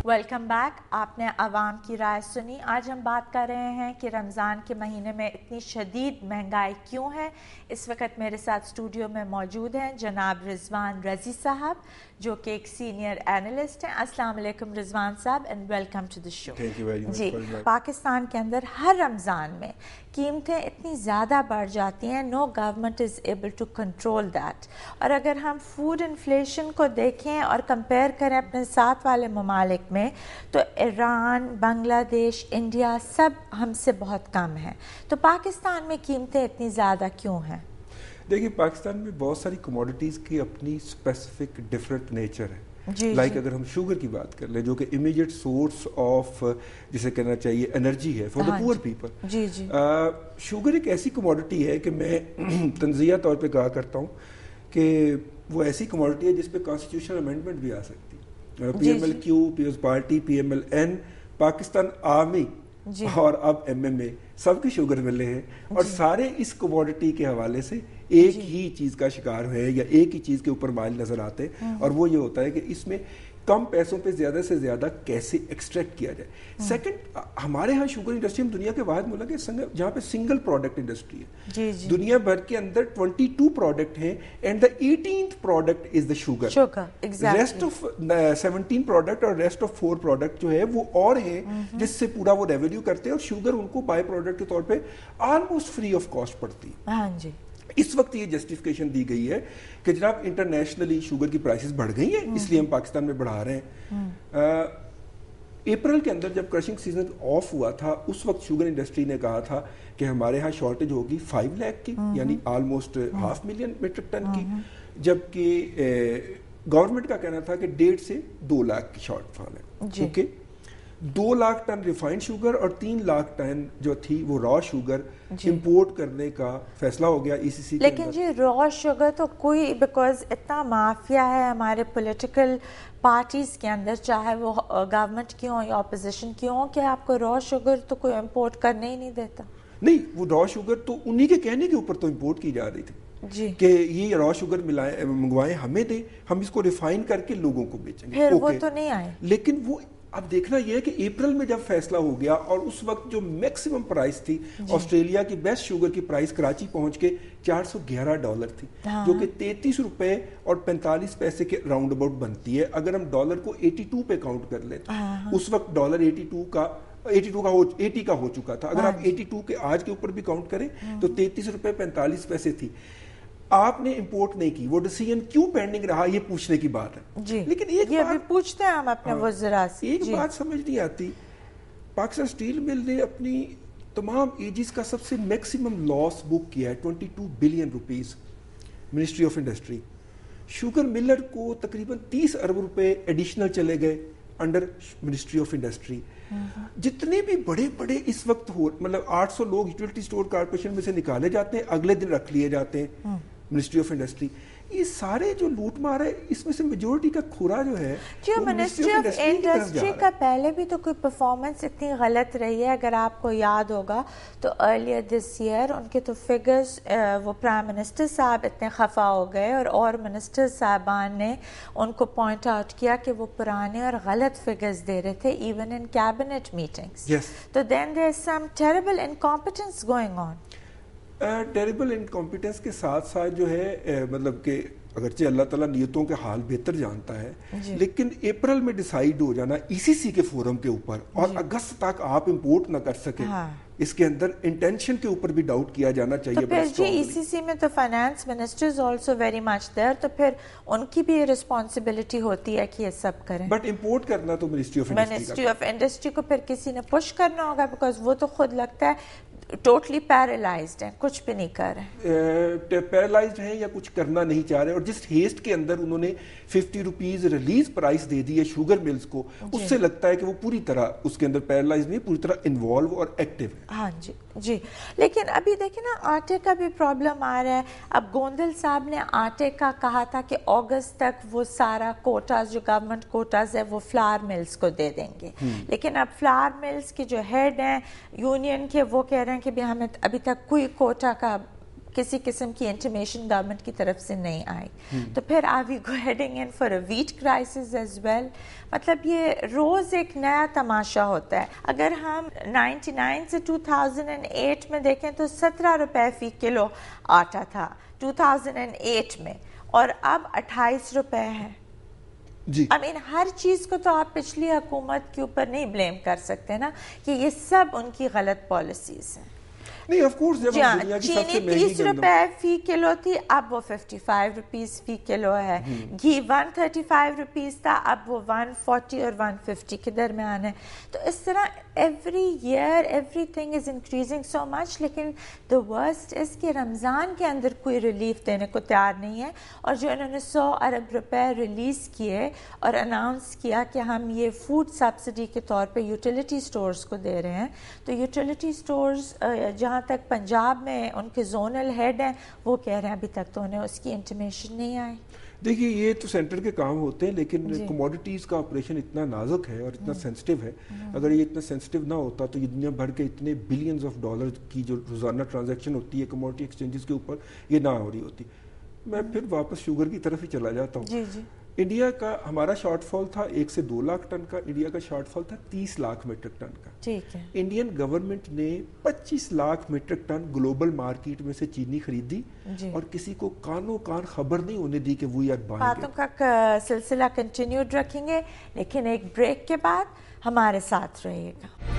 Welcome back. آپ نے عوام کی رائے سنی. آج ہم بات کر رہے ہیں کہ رمضان کے مہینے میں اتنی شدید مہنگائی کیوں ہے. اس وقت میرے ساتھ اسٹوڈیو میں موجود ہیں جناب رضوان رضی صاحب جو کہ ایک سینئر اینالسٹ ہیں. السلام علیکم رضوان صاحب اینڈ ویلکم ٹو دی شو. جی, پاکستان کے اندر ہر رمضان میں قیمتیں اتنی زیادہ بڑھ جاتی ہیں, no government is able to control that. اور اگر ہم فوڈ انفلیشن کو دیکھیں اور کمپیئر کریں اپنے ساتھ والے ممالک میں تو ایران, بنگلہ دیش, انڈیا سب ہم سے بہت کم ہیں. تو پاکستان میں قیمتیں اتنی زیادہ کیوں ہیں؟ دیکھیے, پاکستان میں بہت ساری کموڈیٹیز کی اپنی اسپیسیفک ڈفرینٹ نیچر ہے. اگر ہم شوگر کی بات کر لیں جو کہ امیڈیٹ سورس آف جسے کہنا چاہیے انرجی ہے for the poor people. Sugar ایک ایسی کموڈیٹی ہے کہ میں تنزیہ طور پہ کہا کرتا ہوں کہ وہ ایسی کموڈیٹی ہے جس پہ کانسٹیٹیوشنل امینڈمنٹ بھی آ سکتی ہے. P M L Q, Peoples Party, P M L N, Pakistan army اور اب ایم ایم اے سب کی شوگر ملے ہیں اور سارے اس کموڈیٹی کے حوالے سے ایک ہی چیز کا شکار ہے یا ایک ہی چیز کے اوپر مائل نظر آتے ہیں, اور وہ یہ ہوتا ہے کہ اس میں کم پیسوں پہ زیادہ سے زیادہ کیسے ایکسٹریکٹ کیا جائے. سیکنڈ, ہمارے ہاں شوگر انڈسٹری ہم دنیا کے واحد ملک ہے جہاں پہ سنگل پروڈکٹ انڈسٹری ہے. دنیا بھر کے اندر 22 پروڈکٹ ہیں and the 18th product is the sugar. Rest of 17 product اور ریسٹ آف 4 پروڈکٹ جو ہے وہ اور ہیں جس سے پورا وہ ریونیو کرتے ہیں, اور شوگر ان کو بائی پروڈکٹ کے طور پہ آلموسٹ فری آف کاسٹ پڑتی ہے. ہاں جی. اس وقت یہ جسٹیفیکیشن دی گئی ہے کہ جناب انٹرنیشنلی شوگر کی پرائسز بڑھ گئی ہیں اس لیے ہم پاکستان میں بڑھا رہے ہیں. اپریل کے اندر جب کرشنگ سیزن آف ہوا تھا اس وقت شوگر انڈسٹری نے کہا تھا کہ ہمارے ہاں شارٹیج ہوگی 5 لاکھ کی, یعنی آلموسٹ 500,000 میٹرک ٹن کی, جبکہ گورنمنٹ کا کہنا تھا کہ 1.5 سے 2 لاکھ کی شارٹ فال ہے. Okay, 2 lakh ton refined sugar اور 3 لاکھ ٹن جو تھی وہ را شوگر امپورٹ کرنے کا فیصلہ ہو گیا ای سی سی. لیکن جی را شوگر تو کوئی, بیکاز اتنا مافیا ہے ہمارے پولیٹیکل پارٹیز کے اندر, چاہے وہ گورنمنٹ کی ہوں یا اپوزیشن کی ہوں, کہ آپ کو را شوگر تو کوئی امپورٹ کرنے ہی نہیں دیتا. نہیں, وہ را شوگر تو انہی کے کہنے کے اوپر تو امپورٹ کی جا رہی تھی کہ یہ را شوگر منگوائیں, ہمیں دیں, ہم اس کو ریفائن کر کے لوگوں کو بیچیں گے. پھر وہ تو نہیں آئے. لیکن وہ اب دیکھنا یہ ہے کہ اپریل میں جب فیصلہ ہو گیا اور اس وقت جو میکسیمم پرائس تھی آسٹریلیا کی بیسٹ شوگر کی پرائس کراچی پہنچ کے $411 تھی, جو کہ 33 روپے اور 45 پیسے کے راؤنڈ اباؤٹ بنتی ہے. اگر ہم ڈالر کو 82 پہ کاؤنٹ کر لیں اس وقت ڈالر 80 کا ہو چکا تھا. اگر آپ 82 کے آج کے اوپر بھی کاؤنٹ کریں تو 33 روپے 45 پیسے تھی. آپ نے امپورٹ نہیں کی, وہ ڈیسیژن کیوں پینڈنگ رہا یہ پوچھنے کی بات ہے. لیکن ایک بات پوچھتے ہیں ہم اپنے وزراء سے, ایک بات سمجھ نہیں آتی, پاکستان اسٹیل مل نے اپنی تمام ایجز کا سب سے میکسیمم لاس بک کیا ہے 22 billion rupees ministry of industry. Sugar Miller کو تقریباً 30 ارب روپے ایڈیشنل چلے گئے انڈر منسٹری آف انڈسٹری. جتنے بھی بڑے بڑے اس وقت مطلب 800 لوگ یوٹیلٹی اسٹور کارپوریشن میں سے نکالے جاتے ہیں, اگلے دن رکھ لیے جاتے ہیں منسٹری آف انڈسٹری. یہ سارے جو لوٹ مار ہے اس میں سے میجورٹی کا کھورا جو ہے منسٹری آف انڈسٹری کا پہلے بھی تو کوئی پرفارمنس اتنی غلط رہی ہے. اگر آپ کو یاد ہوگا تو ارلیئر دس ایئر ان کے تو فگرز, وہ پرائم منسٹر صاحب اتنے خفا ہو گئے اور منسٹر صاحبان نے ان کو پوائنٹ آؤٹ کیا کہ وہ پرانے اور غلط فگرز دے رہے تھے ایون ان کیبنٹ میٹنگز. تو دین دیر از سم ٹیریبل انکمپیٹنس گوئنگ آن. ٹیریبل انکمپیٹنس کے ساتھ ساتھ جو ہے مطلب کہ اگرچہ اللہ تعالیٰ نیتوں کے حال بہتر جانتا ہے, لیکن اپریل میں ڈیسائیڈ ہو جانا ای سی سی کے فورم کے اوپر اور اگست تک آپ امپورٹ نہ کر سکیں, اس کے اندر انٹینشن کے اوپر بھی ڈاؤٹ کیا جانا چاہیے. تو پھر جی ای سی سی میں تو finance ministers also very much there, تو پھر ان کی بھی رسپانسبلٹی ہوتی ہے کہ یہ سب کریں. بٹ امپورٹ کرنا تو منسٹری آف انڈسٹری کو پھر کسی نے پش کرنا ہوگا, بیکاز وہ تو خود لگتا ہے ٹوٹلی پیرالائزڈ ہیں, کچھ بھی نہیں کر رہے, پیرالائزڈ ہیں یا کچھ کرنا نہیں چاہ رہے. اور جس ہیسٹ کے اندر انہوں نے 50 روپیز ریلیز پرائس دے دی ہے شوگر ملز کو, اس سے لگتا ہے کہ وہ پوری طرح اس کے اندر پیرالائز نہیں, پوری طرح انوالو اور ایکٹیو ہے. ہاں جی. لیکن ابھی دیکھیں نا آٹے کا بھی پرابلم آ رہا ہے. اب گوندل صاحب نے آٹے کا کہا تھا کہ اگست تک وہ سارا کوٹاز جو گورنمنٹ کوٹاز ہے وہ فلاور ملز کو دے دیں گے, لیکن اب فلاور ملز کے جو ہیڈ ہیں یونین کے وہ کہہ رہے ہیں کہ ہمیں ابھی تک کوئی کوٹا کا کسی قسم کی انٹیمیشن گورنمنٹ کی طرف سے نہیں آئی. تو پھر are we go heading in for a wheat crisis as well. مطلب یہ روز ایک نیا تماشا ہوتا ہے. اگر ہم 99 سے 2008 میں دیکھیں تو 17 روپے فی کلو آٹا تھا 2008 میں, اور اب 28 روپے ہے. جی ہر چیز کو تو آپ پچھلی حکومت کے اوپر نہیں بلیم کر سکتے نا کہ یہ سب ان کی غلط پالیسیز ہیں. نہیں آف کورس جب دنیا کی سب سے چینی 30 روپے فی کلو تھی, اب وہ 55 روپیز فی کلو ہے. گھی 135 روپیز تھا, اب وہ 140 اور 150 کے درمیان ہے. تو اس طرح every year everything is increasing so much. لیکن دا ورسٹ از کہ رمضان کے اندر کوئی ریلیف دینے کو تیار نہیں ہے, اور جو انہوں نے 100 ارب روپے ریلیز کیے اور اناؤنس کیا کہ ہم یہ فوڈ سبسڈی کے طور پہ یوٹیلیٹی سٹورز کو دے رہے ہیں, تو یوٹیلیٹی سٹورز جہاں تک پنجاب میں ان کے زونل ہیڈ ہیں وہ کہہ رہے ہیں ابھی تک تو انہیں اس کی انٹیمیشن نہیں آئی. دیکھیے یہ تو سینٹر کے کام ہوتے ہیں, لیکن کموڈیٹیز کا آپریشن اتنا نازک ہے اور اتنا سینسٹیو ہے. اگر یہ اتنا سینسٹیو نہ ہوتا تو یہ دنیا بھر کے اتنے بلینز آف ڈالر کی جو روزانہ ٹرانزیکشن ہوتی ہے کموڈیٹی ایکسچینجز کے اوپر, یہ نہ ہو رہی ہوتی. میں پھر واپس شوگر کی طرف ہی چلا جاتا ہوں. انڈیا کا ہمارا شارٹ فال تھا 1 سے 2 لاکھ ٹن کا, انڈیا کا شارٹ فال تھا 30 لاکھ میٹرک ٹن کا. ٹھیک ہے. انڈین گورنمنٹ نے 25 lakh metric ton global market میں سے چینی خریدی, اور کسی کو کانوں کان خبر نہیں ہونے دی کہ وی آر بائنگ. باتوں کا سلسلہ کنٹینیوڈ رکھیں گے, لیکن ایک بریک کے بعد ہمارے ساتھ رہیے گا.